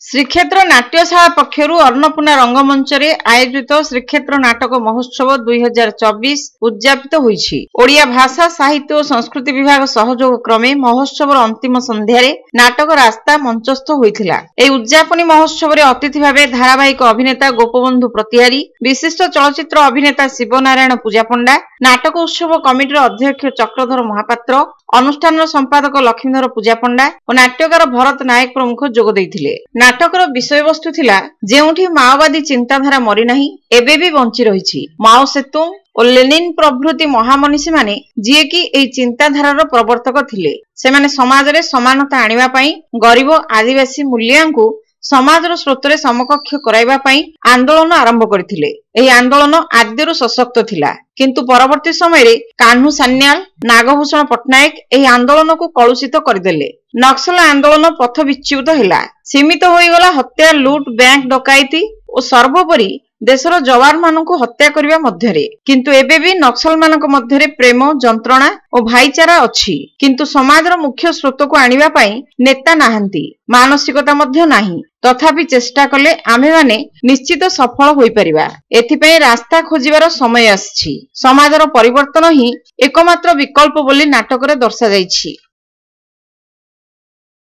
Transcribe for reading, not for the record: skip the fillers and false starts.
श्रीक्षेत्र नाट्यशाला पक्षरु अन्नपूर्णा रंगमंच रे आयोजित श्रीक्षेत्र नाटक महोत्सव 2024 उद्यापित होईछि। ओडिया भाषा साहित्य और संस्कृति विभाग सहयोग क्रमे महोत्सव अंतिम संध्यारे नाटक रास्ता मंचस्थ होइथिला। एई उद्यापनी महोत्सव रे अतिथि भावे धारावाहिक अभिनेता गोपबंधु प्रतिहारी, विशिष्ट चलचित्र अभिनेता शिवनारायण पूजा पंडा, नाटक उत्सव कमिटीर अध्यक्ष चक्रधर महापात्र, अनुष्ठान संपादक लक्ष्मीधर पूजा पंडा और नाट्यकार भरत नायक प्रमुख जोग दैथिले। नाटकर विषय वस्तु थिला जेउठी माओवादी चिंताधारा मरी नाही एबे भी बंची रहिछि। माओ सेतुंग और लेनिन प्रभृति महामनीषी माने जिए कि एई चिंताधारार प्रवर्तक थिले। सेमाने समाज रे समानता आनिबा पई गरीब आदिवासी मूल्यांकु समाजर स्रोतरे समकक्ष कराइबा पई आंदोलन आरंभ करथिले। एही आंदोलन आद्यरु सशक्त थिला, किंतु परवर्ती समय रे कान्हू सान्याल, नागभूषण पटनायक एही आंदोलन को कलुषित करदेले। नक्सल आंदोलन पथ विच्युत हैला, सीमित होईगला हत्या, लूट, बैंक डकायती और सर्वोपरि देशर जवान मानकु हत्या करिबा मध्यरे। किंतु एबे भी नक्सल मानक मध्यरे प्रेम, जंत्रणा और भाईचारा अछि, किंतु समाजर मुख्य स्रोत को आनिबा पई नेता नाहंती, मानसिकता मध्य नाही। तथापि चेष्टा कले आमे माने निश्चित सफल होई परिबा। एथिपई रास्ता खोजिबार समय आछि। समाजर परिवर्तन ही एकमात्र विकल्प बोली नाटकरे दर्शा जाइछि।